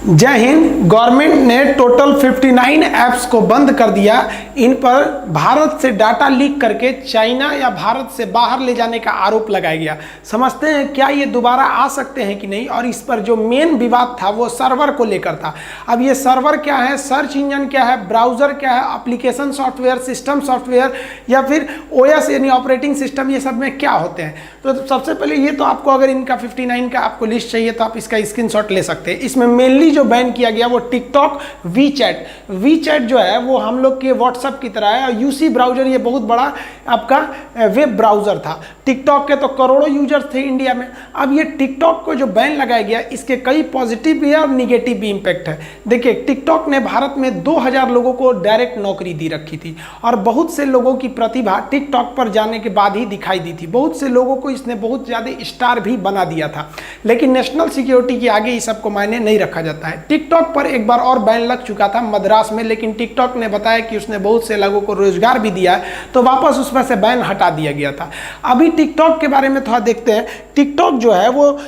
जय हिंद। गवर्नमेंट ने total 59 apps को बंद कर दिया। इन पर भारत से डाटा लीक करके चाइना या भारत से बाहर ले जाने का आरोप लगाया गया। समझते हैं क्या ये दोबारा आ सकते हैं कि नहीं। और इस पर जो मेन विवाद था वो सर्वर को लेकर था। अब ये सर्वर क्या है, सर्च इंजन क्या है, ब्राउजर क्या है, एप्लीकेशन सॉफ्टवेयर, सिस्टम सॉफ्टवेयर या फिर ओएस यानी ऑपरेटिंग सिस्टम, ये सब में क्या होते हैं। तो सबसे पहले ये तो आपको अगर इनका 59 का आपको लिस्ट चाहिए तो आप इसका स्क्रीनशॉट ले सकते हैं। इसमें मेनली जो बैन किया गया वो टिकटॉक, वीचैट जो है वो हम लोग के व्हाट्सएप की तरह है। और यूसी ब्राउजर ये बहुत बड़ा आपका वेब ब्राउजर था। टिकटॉक के तो करोड़ों यूजर्स थे इंडिया में। अब ये टिकटॉक को जो बैन लगाया गया इसके कई पॉजिटिव भी और निगेटिव भी इंपैक्ट है। देखिए, टिकटॉक ने भारत में 2000 लोगों को डायरेक्ट नौकरी दी रखी थी और बहुत से लोगों की प्रतिभा टिकटॉक पर जाने के बाद ही दिखाई दी थी। बहुत से लोगों को इसने बहुत ज़्यादा स्टार भी बना दिया था। लेकिन नेशनल सिक्योरिटी के आगे इस सबको मायने नहीं रखा जाता है। टिकटॉक पर एक बार और बैन लग चुका था मद्रास में, लेकिन टिकटॉक ने बताया कि उसने बहुत से लोगों को रोजगार भी दिया है, तो वापस उसमें से बैन हटा दिया गया था। अभी टिकटॉक के बारे में थोड़ा देखते हैं। टिकटॉक जो है वो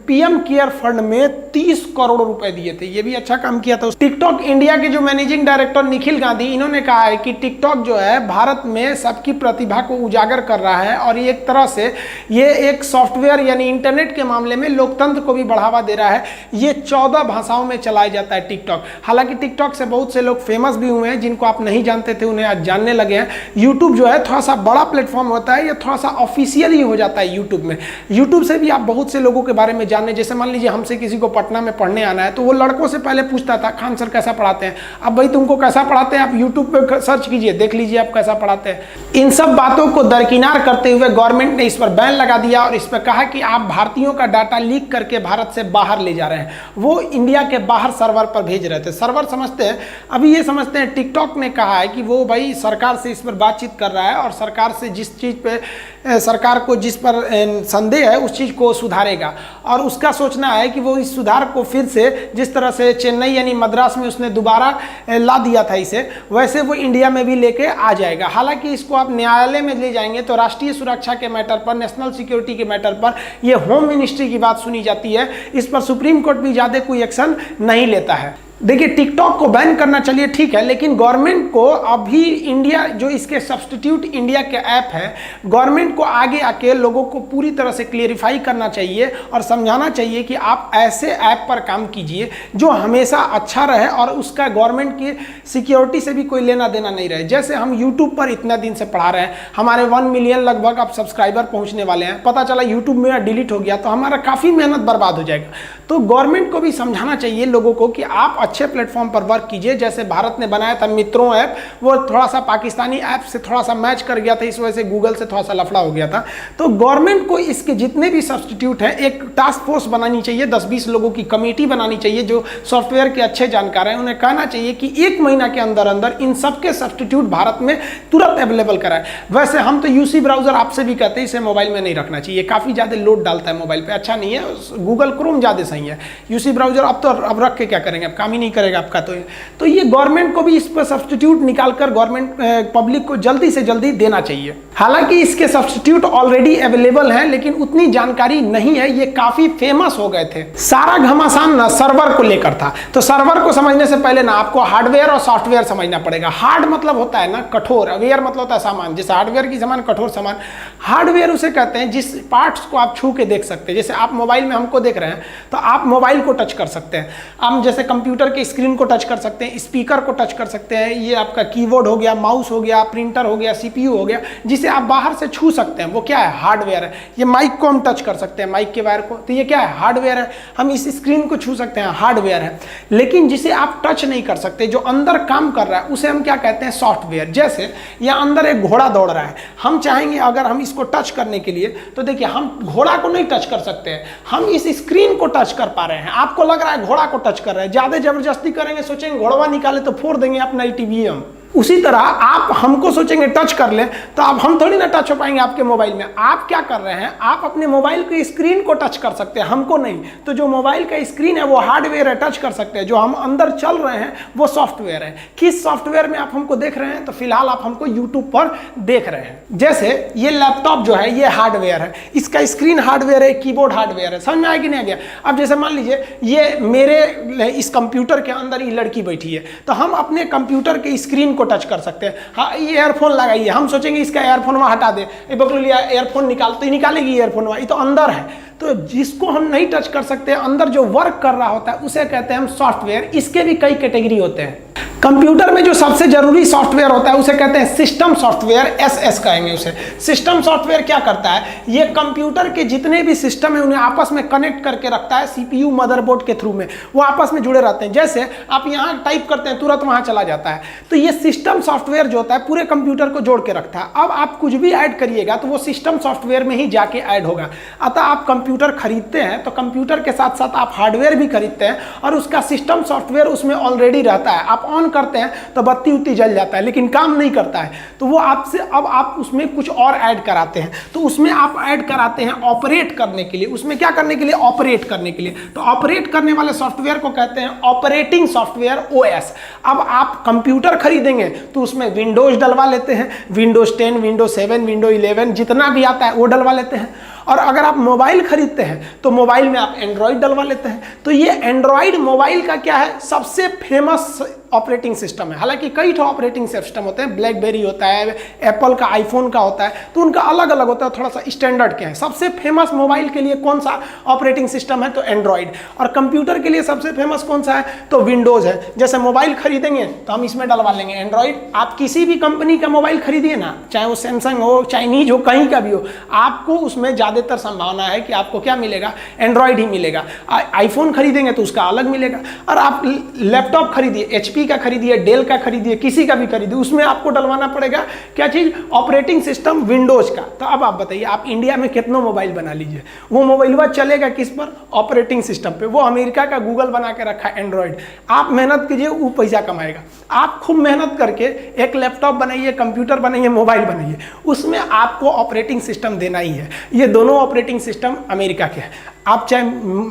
पीएम केयर फंड में 30 करोड़ रुपए दिए थे। ये भी अच्छा काम किया था। टिकटॉक इंडिया के जो मैनेजिंग डायरेक्टर निखिल गांधी, इन्होंने कहा है कि टिकटॉक जो है भारत में सबकी प्रतिभा को उजागर कर रहा है और एक तरह से ये एक सॉफ्टवेयर यानी इंटरनेट के मामले में लोकतंत्र को भी बढ़ावा दे रहा है। ये 14 भाषाओं में चलाया जाता है टिकटॉक। हालांकि टिकटॉक से बहुत से लोग फेमस भी हुए हैं, जिनको आप नहीं जानते थे उन्हें आज जानने लगे हैं। यूट्यूब जो है थोड़ा सा बड़ा प्लेटफॉर्म होता है, ये थोड़ा सा ऑफिशियल ही हो जाता है यूट्यूब में। यूट्यूब से भी आप बहुत से लोगों के बारे में जानने, जैसे मान लीजिए हमसे किसी को पटना में पढ़ने आना है तो वो लड़कों से पहले पूछता था खान सर कैसा पढ़ाते हैं। अब भाई तुमको कैसा पढ़ाते हैं आप यूट्यूब पे सर्च कीजिए, देख लीजिए आप कैसा पढ़ाते हैं। इन सब बातों को दरकिनार करते हुए गवर्नमेंट ने इस पर बैन लगा दिया और इस पर कहा कि आप भारतीयों का डाटा लीक करके भारत से बाहर ले जा रहे हैं। वो इंडिया के बाहर सर्वर पर भेज रहे थे। सर्वर समझते हैं, अभी ये समझते हैं टिकटॉक ने कहा है कि वो भाई सरकार से इस पर बातचीत कर रहा है और सरकार से जिस चीज़ पे सरकार को जिस पर संदेह है उस चीज़ को सुधारेगा। और उसका सोचना है कि वो इस सुधार को फिर से जिस तरह से चेन्नई यानी मद्रास में उसने दोबारा ला दिया था इसे, वैसे वो इंडिया में भी लेके आ जाएगा। हालांकि इसको आप न्यायालय में ले जाएंगे तो राष्ट्रीय सुरक्षा के मैटर पर, नेशनल सिक्योरिटी के मैटर पर ये होम मिनिस्ट्री की बात सुनी जाती है। इस पर सुप्रीम कोर्ट भी ज़्यादा कोई एक्शन नहीं लेता है। देखिए, टिकटॉक को बैन करना चलिए ठीक है, लेकिन गवर्नमेंट को अभी इंडिया जो इसके सब्स्टिट्यूट इंडिया के ऐप है, गवर्नमेंट को आगे आके लोगों को पूरी तरह से क्लियरिफाई करना चाहिए और समझाना चाहिए कि आप ऐसे ऐप पर काम कीजिए जो हमेशा अच्छा रहे और उसका गवर्नमेंट की सिक्योरिटी से भी कोई लेना देना नहीं रहे। जैसे हम यूट्यूब पर इतना दिन से पढ़ा रहे हैं, हमारे 1 मिलियन लगभग अब सब्सक्राइबर पहुँचने वाले हैं, पता चला यूट्यूब मेरा डिलीट हो गया तो हमारा काफ़ी मेहनत बर्बाद हो जाएगा। तो गवर्नमेंट को भी समझाना चाहिए लोगों को कि आप अच्छे प्लेटफॉर्म पर वर्क कीजिए। जैसे भारत ने बनाया था मित्रों ऐप, वो थोड़ा सा पाकिस्तानी ऐप से थोड़ा सा मैच कर गया था, इस वजह से गूगल से थोड़ा सा लफड़ा हो गया था। तो गवर्नमेंट को इसके जितने भी सब्स्टिट्यूट हैं एक टास्क फोर्स बनानी चाहिए, 10-20 लोगों की कमेटी बनानी चाहिए जो सॉफ्टवेयर के अच्छे जानकार हैं। उन्हें कहना चाहिए कि 1 महीना के अंदर अंदर इन सबके सब्स्टिट्यूट भारत में तुरंत अवेलेबल कराएं। वैसे हम तो यूसी ब्राउजर आपसे भी कहते हैं इसे मोबाइल में नहीं रखना चाहिए, काफ़ी ज़्यादा लोड डालता है मोबाइल पर, अच्छा नहीं है। गूगल क्रोम ज़्यादा सही है, यूसी ब्राउजर अब रख के क्या करेंगे, अब काम ही नहीं करेगा आपका। तो ये गवर्नमेंट को भी इस पर सब्स्टिट्यूट निकालकर गवर्नमेंट पब्लिक को जल्दी से जल्दी देना चाहिए। हालांकि इसके सब्स्टिट्यूट ऑलरेडी अवेलेबल हैं, लेकिन उतनी जानकारी नहीं है। ये काफी फेमस हो गए थे। सारा घमासान ना सर्वर को लेकर था। तो सर्वर को समझने से पहले ना आपको हार्डवेयर और सॉफ्टवेयर समझना पड़ेगा। हार्ड मतलब होता है ना कठोर, वेयर मतलब होता है सामान। जैसे हार्डवेयर की सामान, कठोर सामान। हार्डवेयर उसे कहते हैं जिस पार्ट्स को आप छू के देख सकते हैं। जैसे आप मोबाइल में हमको देख रहे हैं तो आप मोबाइल को टच कर सकते हैं। हम जैसे कंप्यूटर के स्क्रीन को टच कर सकते हैं, स्पीकर को टच कर सकते हैं, ये आपका कीबोर्ड हो गया, माउस हो गया, प्रिंटर हो गया, सीपीयू हो गया, जिसे आप बाहर से छू सकते हैं, वो क्या है, हार्डवेयर है। ये माइक को हम टच कर सकते हैं, माइक के वायर को, तो ये क्या है, हार्डवेयर है। हम इस स्क्रीन को छू सकते हैं, हार्डवेयर है। लेकिन जिसे आप टच नहीं कर सकते, जो अंदर काम कर रहा है, उसे हम क्या कहते हैं, सॉफ्टवेयर। जैसे यहाँ अंदर एक घोड़ा दौड़ रहा है, हम चाहेंगे अगर हम इसको टच करने के लिए, तो देखिए हम घोड़ा को नहीं टच कर सकते हैं, हम इस स्क्रीन को टच कर पा रहे हैं। आपको लग रहा है घोड़ा को टच कर रहे हैं, ज्यादा जबरदस्ती करेंगे, सोचेंगे घोड़वा निकाले तो फोड़ देंगे अपना टीवी हम। उसी तरह आप हमको सोचेंगे टच कर ले, तो आप हम थोड़ी ना टच हो पाएंगे आपके मोबाइल में। आप क्या कर रहे हैं, आप अपने मोबाइल की स्क्रीन को टच कर सकते हैं, हमको नहीं। तो जो मोबाइल का स्क्रीन है वो हार्डवेयर है, टच कर सकते हैं। जो हम अंदर चल रहे हैं वो सॉफ्टवेयर है। किस सॉफ्टवेयर में आप हमको देख रहे हैं, तो फिलहाल आप हमको यूट्यूब पर देख रहे हैं। जैसे ये लैपटॉप जो है ये हार्डवेयर है, इसका स्क्रीन हार्डवेयर है, कीबोर्ड हार्डवेयर है। समझ में आया कि नहीं आ गया? अब जैसे मान लीजिए ये मेरे इस कंप्यूटर के अंदर ये लड़की बैठी है, तो हम अपने कंप्यूटर के स्क्रीन को टच कर सकते हैं। हाँ, ये ईयरफोन लगाइए, हम सोचेंगे इसका ईयरफोन वहाँ हटा दे, बकलू लिया ईयरफोन निकाल, तो निकालेगी ईयरफोन वहाँ, ये तो अंदर है। तो जिसको हम नहीं टच कर सकते, अंदर जो वर्क कर रहा होता है उसे कहते हैं हम सॉफ्टवेयर। इसके भी कई कैटेगरी होते हैं। कंप्यूटर में जो सबसे जरूरी सॉफ्टवेयर होता है उसे कहते हैं सिस्टम सॉफ्टवेयर, एसएस कहेंगे उसे। सिस्टम सॉफ्टवेयर क्या करता है, ये कंप्यूटर के जितने भी सिस्टम है उन्हें आपस में कनेक्ट करके रखता है। सीपीयू मदरबोर्ड के थ्रू में वो आपस में जुड़े रहते हैं। जैसे आप यहाँ टाइप करते हैं तुरंत वहाँ चला जाता है। तो ये सिस्टम सॉफ्टवेयर जो होता है पूरे कंप्यूटर को जोड़ के रखता है। अब आप कुछ भी ऐड करिएगा तो वो सिस्टम सॉफ्टवेयर में ही जाके ऐड होगा। अतः आप कंप्यूटर खरीदते हैं तो कंप्यूटर के साथ साथ आप हार्डवेयर भी खरीदते हैं और उसका सिस्टम सॉफ्टवेयर उसमें ऑलरेडी रहता है। आप ऑन करते हैं तो बत्ती उत्ती जल जाता है, लेकिन काम नहीं करता है। तो वो आपसे अब आप उसमें कुछ और ऐड कराते हैं। तो उसमें आप ऐड कराते हैं ऑपरेट करने के लिए। उसमें क्या करने के लिए? ऑपरेट करने के लिए। तो ऑपरेट करने वाले सॉफ्टवेयर को कहते हैं ऑपरेटिंग सॉफ्टवेयर, ओएस। अब आप कंप्यूटर खरीदेंगे तो उसमें विंडोज डलवा लेते हैं, विंडोज 10, विंडोज 7, विंडोज 11 जितना भी आता है वो डलवा लेते हैं। और अगर आप मोबाइल खरीदते हैं तो मोबाइल में आप एंड्रॉइड डलवा लेते हैं। तो ये एंड्रॉइड मोबाइल का क्या है, सबसे फेमस ऑपरेटिंग सिस्टम है। हालांकि कई ठो ऑपरेटिंग सिस्टम होते हैं, ब्लैकबेरी होता है, एप्पल का, आईफोन का होता है, तो उनका अलग अलग होता है, थोड़ा सा स्टैंडर्ड के हैं। सबसे फेमस मोबाइल के लिए कौन सा ऑपरेटिंग सिस्टम है, तो एंड्रॉइड। और कंप्यूटर के लिए सबसे फेमस कौन सा है, तो विंडोज है। जैसे मोबाइल खरीदेंगे तो हम इसमें डलवा लेंगे एंड्रॉइड। आप किसी भी कंपनी का मोबाइल खरीदिए ना, चाहे वो सैमसंग हो, चाइनीज हो, कहीं का भी हो, आपको उसमें ज़्यादातर संभावना है कि आपको क्या मिलेगा, एंड्रॉइड ही मिलेगा। आईफोन खरीदेंगे तो उसका अलग मिलेगा। और आप लैपटॉप खरीदिए, एचपी का खरीदिए, डेल का खरीदिए, किसी का भी खरीदिए, उसमें आपको डलवाना पड़ेगा क्या चीज़, ऑपरेटिंग सिस्टम विंडोज का। तो अब आप बताइए, आप इंडिया में कितनों मोबाइल बना लीजिए, वो मोबाइल चलेगा किस पर, ऑपरेटिंग सिस्टम पे। वो अमेरिका का गूगल बना के रखा है एंड्रॉइड। आप मेहनत कीजिए, वो पैसा कमाएगा। आप खूब मेहनत करके एक लैपटॉप बनाइए, कंप्यूटर बनाइए, मोबाइल बनाइए, उसमें आपको ऑपरेटिंग सिस्टम देना ही है। ये दोनों ऑपरेटिंग सिस्टम अमेरिका के हैं। आप चाहे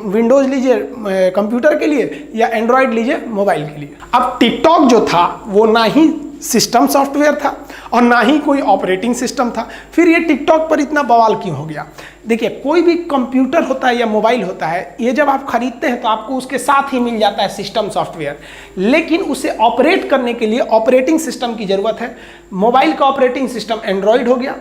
विंडोज लीजिए कंप्यूटर के लिए या एंड्रॉयड लीजिए मोबाइल के लिए। अब टिकटॉक जो था वो ना ही सिस्टम सॉफ्टवेयर था और ना ही कोई ऑपरेटिंग सिस्टम था। फिर ये टिकटॉक पर इतना बवाल क्यों हो गया? देखिए, कोई भी कंप्यूटर होता है या मोबाइल होता है, ये जब आप खरीदते हैं तो आपको उसके साथ ही मिल जाता है सिस्टम सॉफ्टवेयर, लेकिन उसे ऑपरेट करने के लिए ऑपरेटिंग सिस्टम की ज़रूरत है। मोबाइल का ऑपरेटिंग सिस्टम एंड्रॉयड हो गया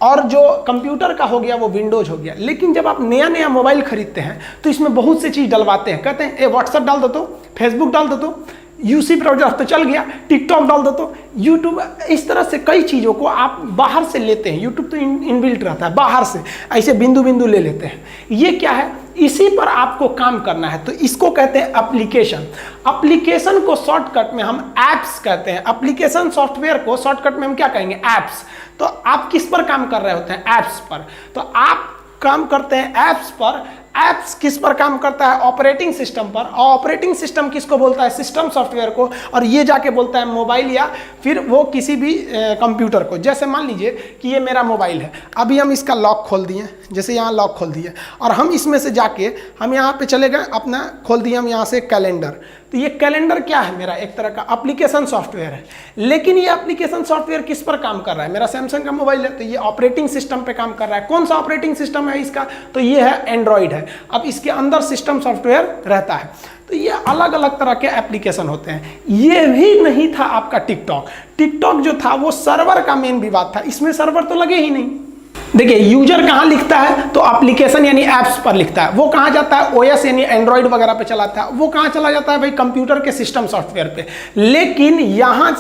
और जो कंप्यूटर का हो गया वो विंडोज हो गया। लेकिन जब आप नया नया मोबाइल खरीदते हैं तो इसमें बहुत सी चीज़ डलवाते हैं। कहते हैं ए व्हाट्सएप डाल दो, तो फेसबुक डाल दो, तो यूसी ब्राउजर तो चल गया, टिकटॉक डाल दो, तो यूट्यूब, इस तरह से कई चीज़ों को आप बाहर से लेते हैं। यूट्यूब तो इनबिल्ट रहता है, बाहर से ऐसे बिंदु बिंदु ले लेते हैं। ये क्या है, इसी पर आपको काम करना है, तो इसको कहते हैं एप्लीकेशन। एप्लीकेशन को शॉर्टकट में हम एप्स कहते हैं। एप्लीकेशन सॉफ्टवेयर को शॉर्टकट में हम क्या कहेंगे, एप्स। तो आप किस पर काम कर रहे होते हैं, एप्स पर। तो आप काम करते हैं एप्स पर। एप्स किस पर काम करता है, ऑपरेटिंग सिस्टम पर। और ऑपरेटिंग सिस्टम किसको बोलता है, सिस्टम सॉफ्टवेयर को। और ये जाके बोलता है मोबाइल या फिर वो किसी भी कंप्यूटर को। जैसे मान लीजिए कि ये मेरा मोबाइल है, अभी हम इसका लॉक खोल दिए, जैसे यहाँ लॉक खोल दिए और हम इसमें से जाके हम यहाँ पे चले गए, अपना खोल दिए हम यहाँ से कैलेंडर। तो ये कैलेंडर क्या है, मेरा एक तरह का एप्लीकेशन सॉफ्टवेयर है। लेकिन ये एप्लीकेशन सॉफ्टवेयर किस पर काम कर रहा है, मेरा सैमसंग का मोबाइल है तो ये ऑपरेटिंग सिस्टम पे काम कर रहा है। कौन सा ऑपरेटिंग सिस्टम है इसका, तो ये है एंड्रॉइड है। अब इसके अंदर सिस्टम सॉफ्टवेयर रहता है। तो ये अलग अलग तरह के एप्लीकेशन होते हैं। ये भी नहीं था आपका टिकटॉक। टिकटॉक जो था वो सर्वर का मेन विवाद था, इसमें सर्वर तो लगे ही नहीं। देखिए, यूजर कहाँ लिखता है, तो एप्लीकेशन यानी एप्स पर लिखता है। वो कहाँ जाता है, ओएस यानी एंड्रॉइड वगैरह पे चलाता है। वो कहाँ चला जाता है भाई, कंप्यूटर के सिस्टम सॉफ्टवेयर पे। लेकिन यहाँ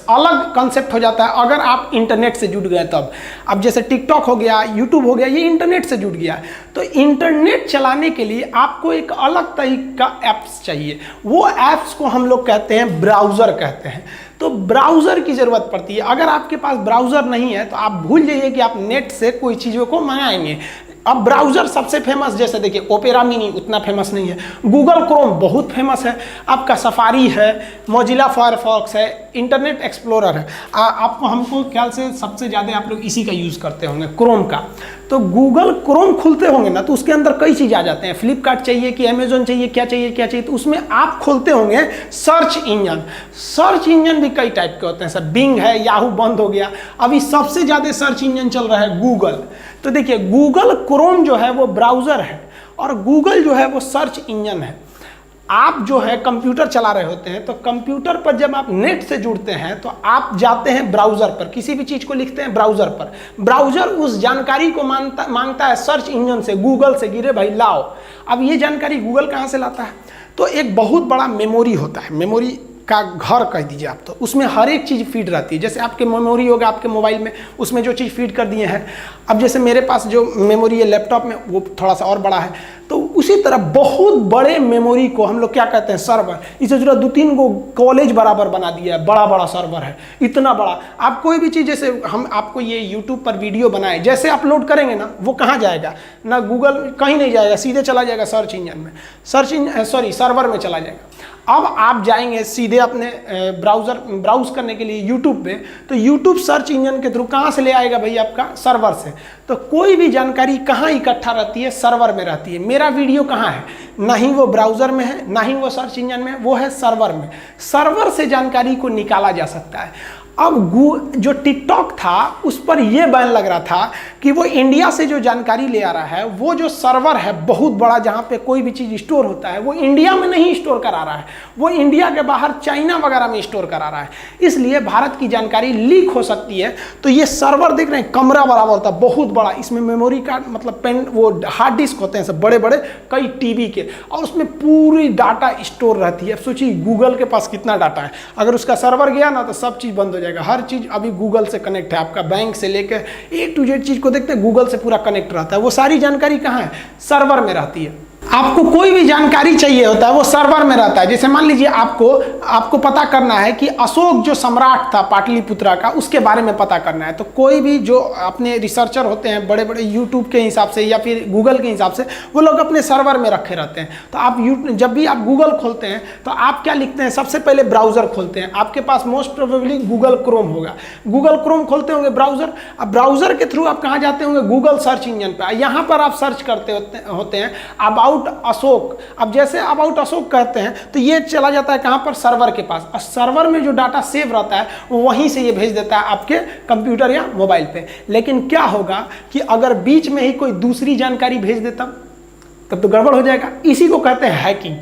अलग कंसेप्ट हो जाता है अगर आप इंटरनेट से जुड़ गए तब। अब जैसे टिकटॉक हो गया, यूट्यूब हो गया, ये इंटरनेट से जुड़ गया। तो इंटरनेट चलाने के लिए आपको एक अलग तरीके का ऐप्स चाहिए। वो ऐप्स को हम लोग कहते हैं ब्राउज़र कहते हैं। तो ब्राउज़र की ज़रूरत पड़ती है। अगर आपके पास ब्राउज़र नहीं है तो आप भूल जाइए कि आप नेट से कोई चीज़ों को मंगाएंगे। अब ब्राउजर सबसे फेमस, जैसे देखिए ओपेरा मिनी उतना फेमस नहीं है, गूगल क्रोम बहुत फेमस है, आपका सफारी है, मोजिला फायरफॉक्स है, इंटरनेट एक्सप्लोरर है। आपको हमको ख्याल से सबसे ज़्यादा आप लोग इसी का यूज़ करते होंगे, क्रोम का। तो गूगल क्रोम खुलते होंगे ना, तो उसके अंदर कई चीज़ आ जाते हैं, फ्लिपकार्ट चाहिए कि अमेजोन चाहिए, क्या चाहिए क्या चाहिए, तो उसमें आप खोलते होंगे सर्च इंजन। सर्च इंजन भी कई टाइप के होते हैं सर, बिंग है, याहू बंद हो गया, अभी सबसे ज़्यादा सर्च इंजन चल रहा है गूगल। तो देखिए गूगल क्रोम जो है वो ब्राउज़र है और गूगल जो है वो सर्च इंजन है। आप जो है कंप्यूटर चला रहे होते हैं, तो कंप्यूटर पर जब आप नेट से जुड़ते हैं तो आप जाते हैं ब्राउज़र पर, किसी भी चीज़ को लिखते हैं ब्राउज़र पर, ब्राउज़र उस जानकारी को मांगता है सर्च इंजन से, गूगल से, गिरे भाई लाओ। अब ये जानकारी गूगल कहाँ से लाता है? तो एक बहुत बड़ा मेमोरी होता है, मेमोरी का घर कह दीजिए आप, तो उसमें हर एक चीज़ फीड रहती है। जैसे आपके मेमोरी होगा आपके मोबाइल में, उसमें जो चीज़ फीड कर दिए हैं, अब जैसे मेरे पास जो मेमोरी है लैपटॉप में वो थोड़ा सा और बड़ा है, तो उसी तरह बहुत बड़े मेमोरी को हम लोग क्या कहते हैं, सर्वर। इसे जो 2-3 गो कॉलेज बराबर बना दिया है, बड़ा बड़ा सर्वर है, इतना बड़ा। आप कोई भी चीज़, जैसे हम आपको ये यूट्यूब पर वीडियो बनाए, जैसे अपलोड करेंगे ना, वो कहाँ जाएगा ना, गूगल कहीं नहीं जाएगा, सीधे चला जाएगा सर्च इंजन में, सर्वर में चला जाएगा। अब आप जाएंगे सीधे अपने ब्राउज करने के लिए यूट्यूब पे, तो यूट्यूब सर्च इंजन के थ्रू कहाँ से ले आएगा भाई, आपका सर्वर से। तो कोई भी जानकारी कहाँ इकट्ठा रहती है, सर्वर में रहती है। मेरा वीडियो कहाँ है, ना ही वो ब्राउज़र में है, ना ही वो सर्च इंजन में, वो है सर्वर में। सर्वर से जानकारी को निकाला जा सकता है। अब जो टिकटॉक था उस पर यह बैन लग रहा था कि वो इंडिया से जो जानकारी ले आ रहा है, वो जो सर्वर है बहुत बड़ा जहाँ पे कोई भी चीज़ स्टोर होता है, वो इंडिया में नहीं स्टोर करा रहा है, वो इंडिया के बाहर चाइना वगैरह में स्टोर करा रहा है। इसलिए भारत की जानकारी लीक हो सकती है। तो ये सर्वर देख रहे हैं, कमरा बराबर होता है, बहुत बड़ा, इसमें मेमोरी कार्ड मतलब पेन, वो हार्ड डिस्क होते हैं सब बड़े बड़े, कई टीबी के, और उसमें पूरी डाटा स्टोर रहती है। अब सोचिए गूगल के पास कितना डाटा है, अगर उसका सर्वर गया ना तो सब चीज़ बंद हो जाएगा। हर चीज़ अभी गूगल से कनेक्ट है, आपका बैंक से लेकर A to Z चीज़ को देखते हैं, गूगल से पूरा कनेक्ट रहता है। वो सारी जानकारी कहाँ है, सर्वर में रहती है। आपको कोई भी जानकारी चाहिए होता है वो सर्वर में रहता है। जैसे मान लीजिए आपको पता करना है कि अशोक जो सम्राट था पाटलिपुत्रा का, उसके बारे में पता करना है, तो कोई भी जो अपने रिसर्चर होते हैं बड़े बड़े यूट्यूब के हिसाब से या फिर गूगल के हिसाब से, वो लोग अपने सर्वर में रखे रहते हैं। तो आप जब भी आप गूगल खोलते हैं तो आप क्या लिखते हैं, सबसे पहले ब्राउज़र खोलते हैं। आपके पास मोस्ट प्रोबेबली गूगल क्रोम होगा, गूगल क्रोम खोलते होंगे ब्राउज़र। अब ब्राउज़र के थ्रू आप कहाँ जाते होंगे, गूगल सर्च इंजन पर। यहाँ पर आप सर्च करते होते हैं अबाउट अशोक। अब जैसे अबाउट अशोक कहते हैं तो ये चला जाता है कहां पर, सर्वर के पास, और सर्वर में जो डाटा सेव रहता है वो वहीं से ये भेज देता है आपके कंप्यूटर या मोबाइल पे। लेकिन क्या होगा कि अगर बीच में ही कोई दूसरी जानकारी भेज देता तब तो गड़बड़ हो जाएगा। इसी को कहते हैं हैकिंग।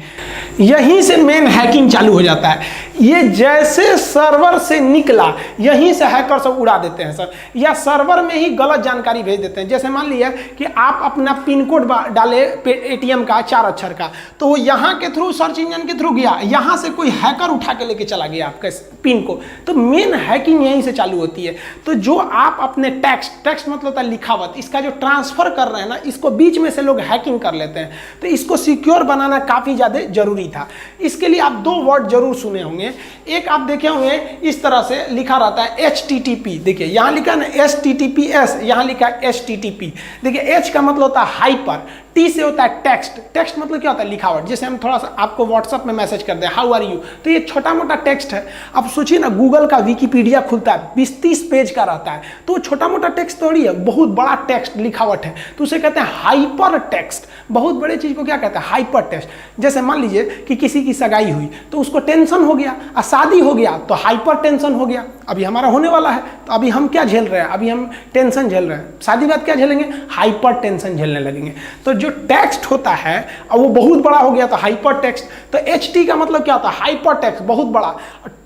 यहीं से मेन हैकिंग चालू हो जाता है। ये जैसे सर्वर से निकला यहीं से हैकर सब उड़ा देते हैं सर, या सर्वर में ही गलत जानकारी भेज देते हैं। जैसे मान लिया कि आप अपना पिन कोड डाले एटीएम का 4 अक्षर का, तो वो यहाँ के थ्रू सर्च इंजन के थ्रू गया, यहाँ से कोई हैकर उठा के लेके चला गया आपके पिन को। तो मेन हैकिंग यहीं से चालू होती है। तो जो आप अपने टेक्स्ट मतलब होता है लिखावट, इसका जो ट्रांसफर कर रहे हैं ना, इसको बीच में से लोग हैकिंग कर लेते हैं। तो इसको सिक्योर बनाना काफी ज्यादा जरूरी था। इसके लिए आप 2 वर्ड जरूर सुने होंगे। एक आप देखे होंगे इस तरह से लिखा रहता है HTTP। देखिए यहां लिखा है ना HTTPS, यहां लिखा है HTTP। देखिए H का मतलब होता है हाइपर, T से होता है टेक्स्ट। टेक्स्ट मतलब क्या होता है, लिखावट। जैसे हम थोड़ा सा आपको व्हाट्सएप में मैसेज कर दें हाउ आर यू, तो ये छोटा मोटा टेक्स्ट है। अब सोचिए ना, गूगल का विकिपीडिया खुलता है 20-30 पेज का रहता है, तो छोटा मोटा टेक्स्ट थोड़ी है, बहुत बड़ा टेक्स्ट लिखावट है, तो उसे कहते हैं हाइपर टेक्स्ट। बहुत बड़े चीज को क्या कहते हैं, हाइपर टेक्स्ट। जैसे मान लीजिए कि किसी की सगाई हुई तो उसको टेंशन हो गया, और शादी हो गया तो हाइपर टेंशन हो गया। अभी हमारा होने वाला है तो अभी हम क्या झेल रहे हैं, अभी हम टेंशन झेल रहे हैं। शादी बाद क्या झेलेंगे, हाइपर टेंशन झेलने लगेंगे। तो जो टेक्स्ट होता है और वो बहुत बड़ा हो गया तो हाइपर टेक्स्ट। तो HT का मतलब क्या होता है, हाइपर टेक्स्ट, बहुत बड़ा।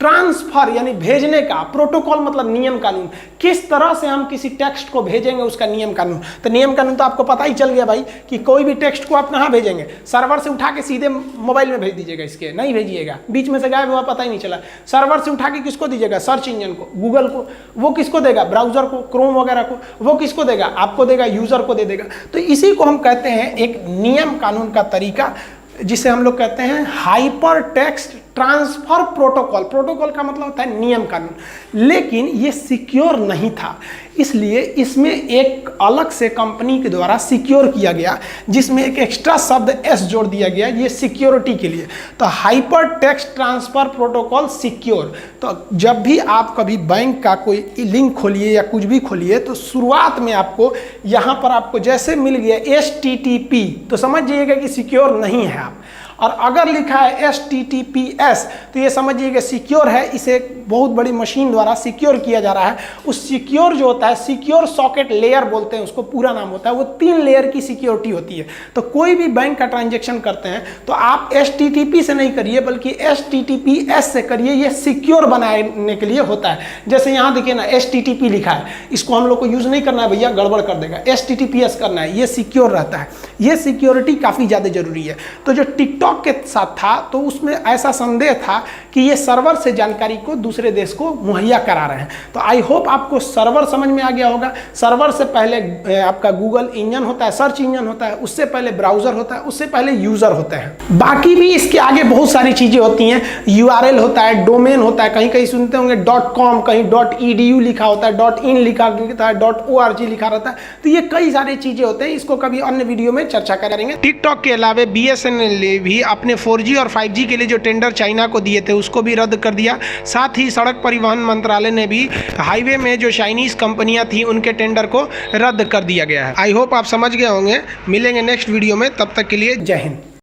ट्रांसफर यानी भेजने का, प्रोटोकॉल मतलब नियम कानून, किस तरह से हम किसी टेक्स्ट को भेजेंगे उसका नियम कानून। तो नियम कानून तो आपको पता ही चल गया भाई कि कोई भी टेक्स्ट को आप कहाँ भेजेंगे, सर्वर से उठा के सीधे मोबाइल में भेज दीजिएगा, इसके नहीं भेजिएगा, बीच में से गायब हुआ पता ही नहीं चला। सर्वर से उठा के किसको दीजिएगा, सर्च इंजन को, गूगल को। वो किसको देगा, ब्राउजर को, क्रोम वगैरह को। वो किसको देगा, आपको देगा, यूजर को दे देगा। तो इसी को हम कहते हैं एक नियम कानून का तरीका, जिसे हम लोग कहते हैं hyper text transfer protocol, protocol का मतलब होता है नियम कानून, लेकिन ये सिक्योर नहीं था, इसलिए इसमें एक अलग से कंपनी के द्वारा सिक्योर किया गया, जिसमें एक एक्स्ट्रा शब्द एस जोड़ दिया गया ये सिक्योरिटी के लिए। तो hyper text transfer protocol secure. तो जब भी आप कभी बैंक का कोई लिंक खोलिए या कुछ भी खोलिए तो शुरुआत में आपको यहाँ पर आपको जैसे मिल गया HTTP तो समझ जाइएगा कि सिक्योर नहीं है आप, और अगर लिखा है HTTPS तो ये समझिएगा सिक्योर है, इसे बहुत बड़ी मशीन द्वारा सिक्योर किया जा रहा है। उस सिक्योर जो होता है सिक्योर सॉकेट लेयर बोलते हैं उसको, पूरा नाम होता है, वो 3 लेयर की सिक्योरिटी होती है। तो कोई भी बैंक का ट्रांजेक्शन करते हैं तो आप HTTP से नहीं करिए बल्कि HTTPS से करिए, ये सिक्योर बनाने के लिए होता है। जैसे यहाँ देखिए ना HTTP लिखा है, इसको हम लोग को यूज नहीं करना है भैया, गड़बड़ कर देगा, HTTPS करना है, ये सिक्योर रहता है। ये सिक्योरिटी काफ़ी ज़्यादा जरूरी है। तो जो टिकटॉक के साथ था तो उसमें ऐसा संदेह था कि ये सर्वर से जानकारी को दूसरे देश को मुहैया करा रहे हैं। तो आई होप आपको सर्वर समझ में आ गया होगा। सर्वर से पहले आपका गूगल इंजन होता है, सर्च इंजन होता है, उससे पहले ब्राउजर होता है, उससे पहले यूजर होते हैं। बाकी भी इसके आगे बहुत सारी चीजें होती हैं, URL होता है, डोमेन होता है, कहीं कहीं सुनते होंगे .com, कहीं .edu लिखा होता है, .in लिखा होता है, .org लिखा रहता है। तो ये कई सारी चीजें होते हैं, इसको कभी अन्य वीडियो में चर्चा करेंगे। टिकटॉक के अलावा BSNL ने भी अपने 4G और 5G के लिए जो टेंडर चाइना को दिए थे उसको भी रद्द कर दिया। साथ ही सड़क परिवहन मंत्रालय ने भी हाईवे में जो चाइनीज कंपनियां थी उनके टेंडर को रद्द कर दिया गया है। आई होप आप समझ गए होंगे। मिलेंगे नेक्स्ट वीडियो में, तब तक के लिए जय हिंद।